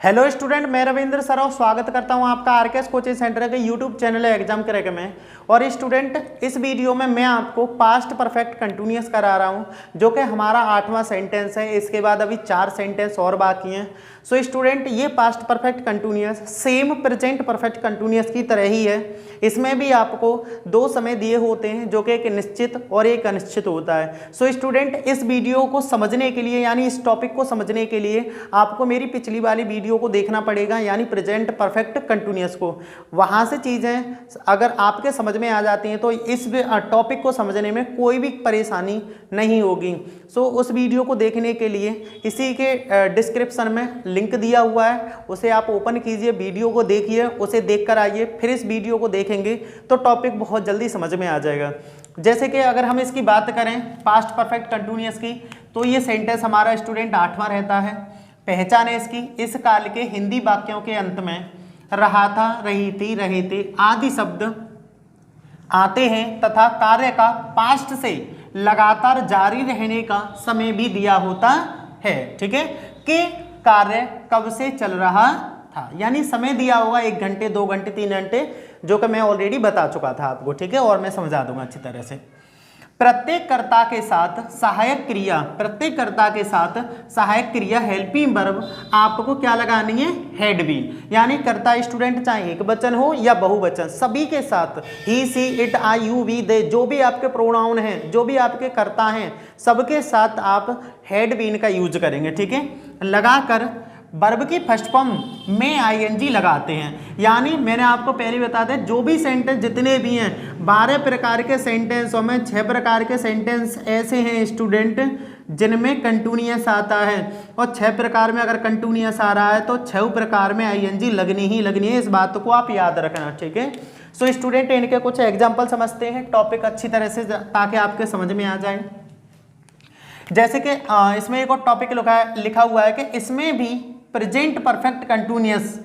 Hello student, मैं रविंद्र सराव स्वागत करता हूं आपका आरकेएस कोचिंग सेंटर के यूट्यूब चैनल है एग्जाम क्रैक में। और स्टूडेंट, इस वीडियो में मैं आपको पास्ट परफेक्ट कंटिन्यूअस करा रहा हूं जो कि हमारा 8वां सेंटेंस है। इसके बाद अभी 4 सेंटेंस और बाकी हैं। सो स्टूडेंट, ये past perfect continuous same present perfect continuous की तरह ही है। इसमें भी आपको 2 समय दिए होते हैं जो कि एक निश्चित और एक अनिश्चित होता है। सो स्टूडेंट, इस वीडियो को समझने के लिए यानी इस टॉपिक को समझने के लिए आपको मेरी पिछली वाली वीडियो को देखना पड़ेगा, यानी प्रेजेंट परफेक्ट कंटिन्यूअस को। वहां से चीजें अगर आपके समझ में आ जाती हैं तो इस टॉपिक को समझने में कोई भी परेशानी नहीं होगी। सो उस वीडियो को देखने के लिए इसी के डिस्क्रिप्शन में लिंक दिया हुआ है, उसे आप ओपन कीजिए, वीडियो को देखिए, उसे देखकर आइए, फिर इस वीडियो को देखेंगे तो टॉपिक बहुत जल्दी समझ में आ जाएगा। जैसे कि अगर हम इसकी बात करें पास्ट परफेक्ट कंटिन्यूअस की, तो ये सेंटेंस हमारा स्टूडेंट 8वां रहता है। पहचान है इसकी, इस काल के हिंदी वाक्यों के अंत में रहा था, रही थी, रहे थे आदि शब्द आते हैं तथा कार्य का पास्ट से लगातार जारी रहने का समय भी दिया होता है। ठीक है, कि कार्य कब से चल रहा था, यानी समय दिया होगा 1 घंटे, 2 घंटे, 3 घंटे, जो कि मैं ऑलरेडी बता चुका था आपको। ठीक है, और मैं समझा दूंगा अच्छी तरह से। प्रत्येक कर्ता के साथ सहायक क्रिया, प्रत्येक कर्ता के साथ सहायक क्रिया हेल्पिंग वर्ब आपको क्या लगानी है, हैड बीन, यानी कर्ता स्टूडेंट चाहे एक वचन हो या बहुवचन, सभी के साथ ही, सी, इट, आई, यू, वी, दे, जो भी आपके प्रोनाउन हैं, जो भी आपके कर्ता हैं, सबके साथ आप हैड बीन का यूज करेंगे। ठीक है, लगाकर वर्ब की फर्स्ट फॉर्म में आईएनजी लगाते हैं। यानी मैंने आपको पहले बता दें, जो भी सेंटेंस जितने भी हैं 12 प्रकार के सेंटेंसों में 6 प्रकार के सेंटेंस ऐसे हैं स्टूडेंट जिनमें कंटिन्यूअस आता है, और 6 प्रकार में अगर कंटिन्यूअस आ रहा है तो 6 प्रकार में आईएनजी लगनी ही लगनी है। इस बात को आप याद रखना। ठीक है, सो स्टूडेंट, इनके कुछ एग्जाम्पल समझते हैं टॉपिक अच्छी तरह से, ताकि आपके समझ में आ जाए। जैसे कि इसमें एक और टॉपिक लिखा हुआ है कि इसमें भी प्रेजेंट परफेक्ट कंटिन्यूअस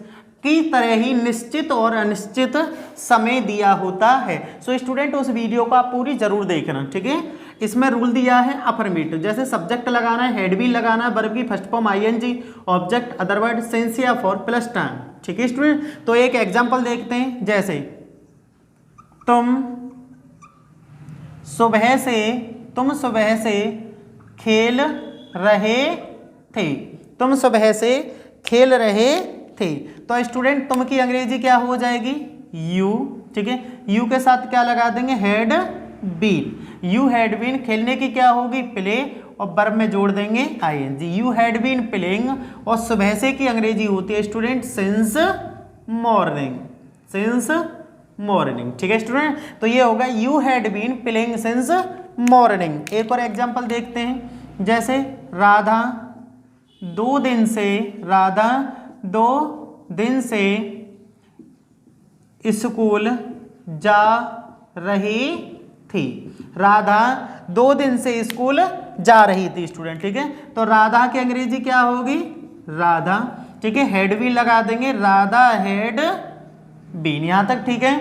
की तरह ही निश्चित और अनिश्चित समय दिया होता है। सो स्टूडेंट, उस वीडियो को आप पूरी जरूर देखना। ठीक है, इसमें रूल दिया है अफर्मेटिव, जैसे सब्जेक्ट लगाना है, हेड भी लगाना है, वर्ब की first form ING, object other word since या फॉर प्लस टाइम। ठीक है स्टूडेंट, तो एक एग्जांपल देखते हैं। जैसे तुम सुबह से खेल रहे थे, तुम सुबह से खेल रहे थे। तो स्टूडेंट, तुम की अंग्रेजी क्या हो जाएगी, यू। ठीक है, यू के साथ क्या लगा देंगे, had been. You had been, खेलने की क्या होगी, प्ले, और वर्ब में जोड़ देंगे ING. You had been playing, और सुबह से की अंग्रेजी होती है student since morning, since morning. ठीक है स्टूडेंट, तो ये होगा you had been playing since morning. एक और एग्जांपल देखते हैं। जैसे राधा 2 दिन से स्कूल जा रही थी। राधा 2 दिन से स्कूल जा रही थी स्टूडेंट। ठीक है, तो राधा की अंग्रेजी क्या होगी, राधा। ठीक है, हेड भी लगा देंगे, राधा हैड बीन, यहां तक। ठीक है,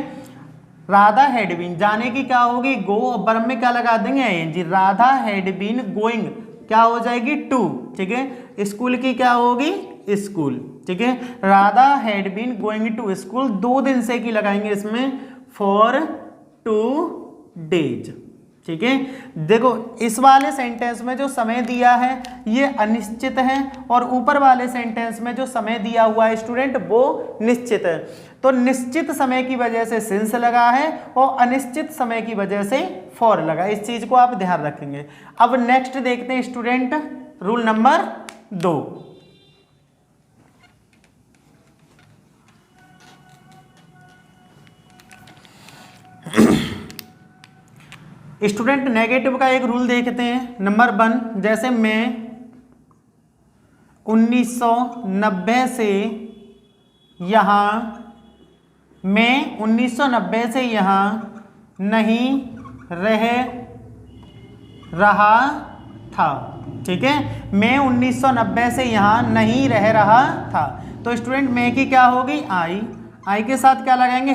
राधा हैड बीन, जाने की क्या होगी, गो, और वर्ब में क्या लगा देंगे, ING. Radha had been going, क्या हो जाएगी, टू। ठीक है, स्कूल की क्या होगी, स्कूल। ठीक है, Radha had been going to school, 2 दिन से की लगाएंगे इसमें, फॉर 2 डेज। ठीक है, देखो इस वाले सेंटेंस में जो समय दिया है ये अनिश्चित है, और ऊपर वाले सेंटेंस में जो समय दिया हुआ है स्टूडेंट वो निश्चित है। तो निश्चित समय की वजह से सिंस लगा है, और अनिश्चित समय की वजह से फॉर लगा। इस चीज को आप ध्यान रखेंगे। अब नेक्स्ट देखते हैं student, rule number 2। Student, negative का एक रूल देखते हैं। नंबर 1, जैसे मैं 1990 से यहाँ नहीं रह रहा था। ठीक है, मैं 1990 से यहाँ नहीं रह रहा था। तो स्टूडेंट, मैं की क्या होगी, आई के साथ क्या लगाएंगे,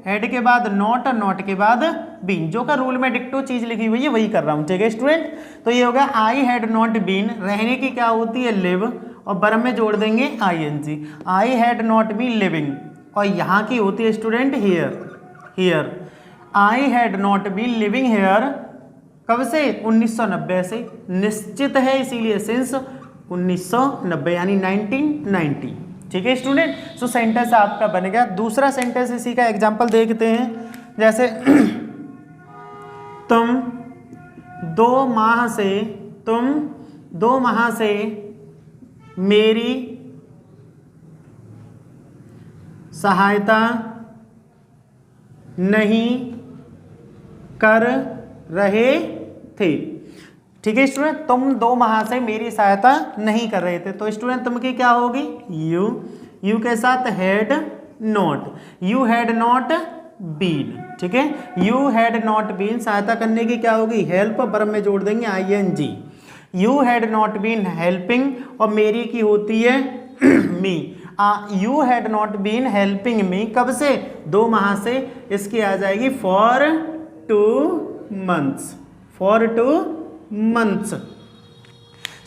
हेड के बाद नॉट के बाद बीन, जो का रूल में डिक्टो चीज लिखी हुई है वही कर रहा हूं। ठीक है स्टूडेंट, तो ये हो गया आई हैड नॉट बीन, रहने की क्या होती है लिव, और वर्ब में जोड़ देंगे ing। I had not been living, और यहाँ की होती है student here. I had not been living here कब से? 1990 से, निश्चित है इसीलिए सिंस 1990 यानी 1990। ठीक है स्टूडेंट, सो सेंटेंस आपका बन गया। दूसरा सेंटेंस इसी का एग्जांपल देखते हैं, जैसे तुम 2 माह से मेरी सहायता नहीं कर रहे थे। ठीक है स्टूडेंट, तुम 2 माह से मेरी सहायता नहीं कर रहे थे, तो स्टूडेंट तुम की क्या होगी? यू के साथ had not, you had not been. ठीक है, यू हैड नॉट बीन सहायता करने की क्या होगी? हेल्प, वर्ब में जोड़ देंगे ing। You had not been helping, और मेरी की होती है me. You had not been helping me कब से? 2 माह से, इसकी आ जाएगी for 2 months, for 2 months।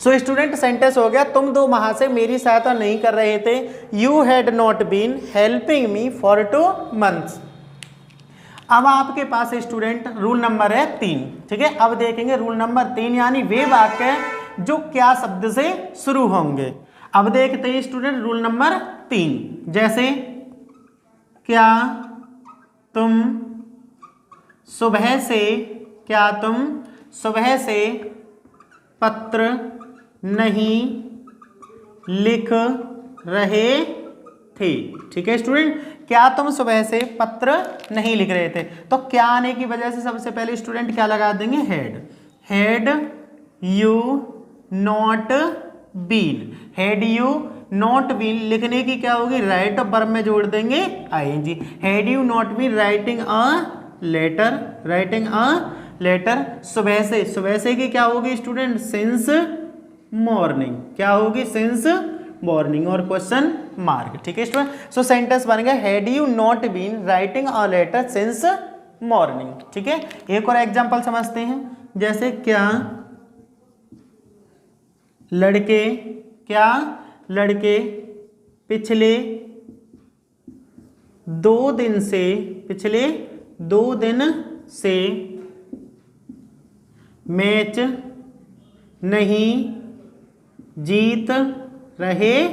So student sentence हो गया, तुम 2 माह से मेरी सहायता नहीं कर रहे थे। You had not been helping me for 2 months। अब आपके पास स्टूडेंट रूल नंबर है 3। ठीक है, अब देखेंगे रूल नंबर 3, यानी वे वाक्य जो क्या शब्द से शुरू होंगे। अब देखते हैं स्टूडेंट रूल नंबर 3, जैसे क्या तुम सुबह से पत्र नहीं लिख रहे थे। ठीक है स्टूडेंट, क्या तुम सुबह से पत्र नहीं लिख रहे थे, तो क्या आने की वजह से सबसे पहले स्टूडेंट क्या लगा देंगे? Had you not been. Had you not been लिखने की क्या होगी? राइट, वर्ब में जोड़ देंगे ing। Had you not been writing a letter सुबह से की क्या होगी स्टूडेंट? Since morning. क्या होगी? सिंस मॉर्निंग और क्वेश्चन मार्क। ठीक है स्टूडेंट, सो सेंटेंस बन गया had you not been writing a letter since morning. ठीक है, एक और एग्जांपल समझते हैं, जैसे क्या लड़के पिछले 2 दिन से मैच नहीं जीत रहे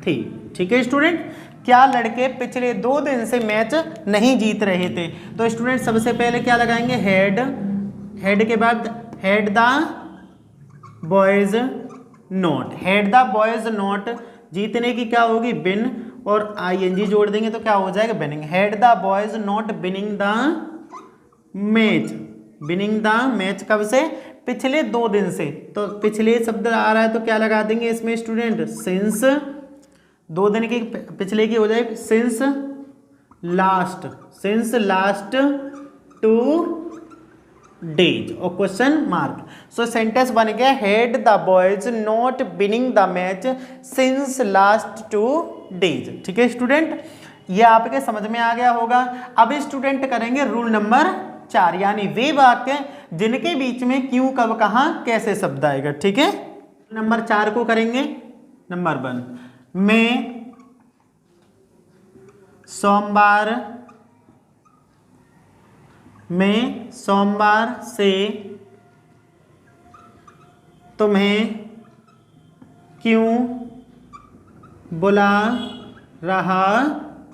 थे। ठीक है स्टूडेंट, क्या लड़के पिछले 2 दिन से मैच नहीं जीत रहे थे, तो स्टूडेंट सबसे पहले क्या लगाएंगे? हैड के बाद had the boys not. Had the boys not जीतने की क्या होगी? बिन, और ing जोड़ देंगे तो क्या हो जाएगा? Binning. Had the boys not binning the match कब से? पिछले 2 दिन से, तो पिछले शब्द आ रहा है तो क्या लगा देंगे इसमें स्टूडेंट? सिंस। 2 दिन की पिछले की हो जाए सिंस लास्ट 2 डेज और क्वेश्चन मार्क। सो सेंटेंस बन गया had the boys not binning the match since last 2 days. ठीक है स्टूडेंट, ये आपके समझ में आ गया होगा। अब स्टूडेंट करेंगे रूल नंबर 4, यानी वे वाक्य जिनके बीच में क्यों, कब, कहां, कैसे शब्द आएगा। ठीक है, नंबर 4 को करेंगे। नंबर 1, मैं सोमवार से तुम्हें क्यों बुला रहा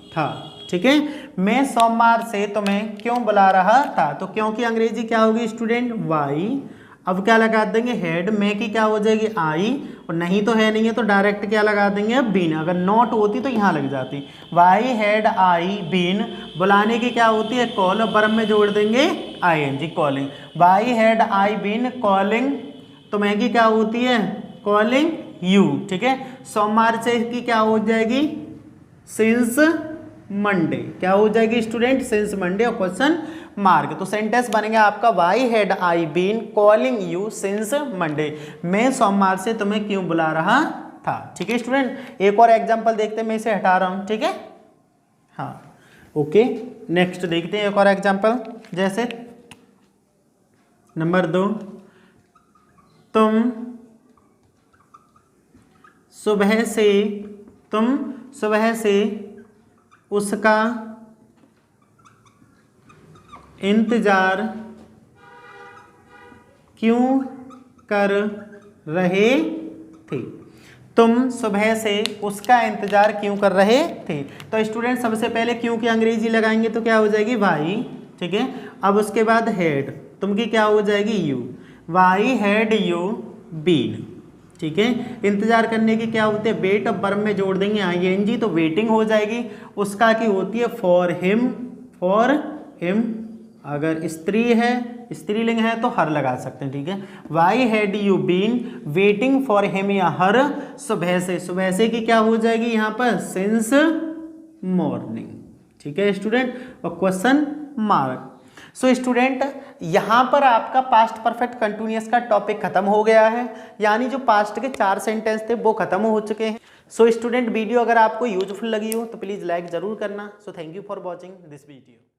था। ठीक है, मैं सोमवार से तुम्हें क्यों बुला रहा था, तो क्यों की अंग्रेजी क्या होगी स्टूडेंट? वाई। अब क्या लगा देंगे? हैड। मैं की क्या हो जाएगी? आई, और नहीं तो है नहीं है तो डायरेक्ट क्या लगा देंगे? बीन। अगर नॉट होती तो यहाँ लग जाती। Why had I been. बुलाने की क्या होती है? कॉल, और वर्ब में जोड़ देंगे ing, calling. Why had I been calling, तो मैं की क्या होती है? Calling you. ठीक है, सोमवार से की क्या हो जाएगी? Since Monday. क्या हो जाएगी स्टूडेंट? सिंस मंडे और क्वेश्चन मार्क। तो सेंटेंस बनेगा आपका why had I been calling you since Monday. मैं सोमवार से तुम्हें क्यों बुला रहा था। ठीक है स्टूडेंट, एक और एग्जांपल देखते हैं, मैं इसे हटा रहा हूं। ठीक है, हाँ ओके, नेक्स्ट देखते हैं एक और एग्जांपल, जैसे नंबर 2, तुम सुबह से, तुम सुबह से उसका इंतजार क्यों कर रहे थे? तुम सुबह से उसका इंतजार क्यों कर रहे थे? तो स्टूडेंट सबसे पहले क्यों की अंग्रेजी लगाएंगे तो क्या हो जाएगी वाई, ठीक है। अब उसके बाद हैड, तुम की क्या हो जाएगी you, why had you been, ठीक है। इंतजार करने की क्या होती है वेट, अब वर्ब में जोड़ देंगे आईएनजी तो वेटिंग हो जाएगी। उसका की होती है फॉर हिम, फॉर हिम। अगर स्त्री है, स्त्रीलिंग है तो हर लगा सकते हैं, ठीक है। Why had you been waiting for him या हर सुबह से, सुबह से की क्या हो जाएगी यहाँ पर सिंस मॉर्निंग, ठीक है स्टूडेंट। और क्वेश्चन मार्क। सो स्टूडेंट यहाँ पर आपका पास्ट परफेक्ट कंटिन्यूअस का टॉपिक खत्म हो गया है, यानी जो पास्ट के 4 सेंटेंस थे वो खत्म हो चुके हैं। सो स्टूडेंट वीडियो अगर आपको यूजफुल लगी हो तो प्लीज़ लाइक ज़रूर करना। So thank you for watching this video.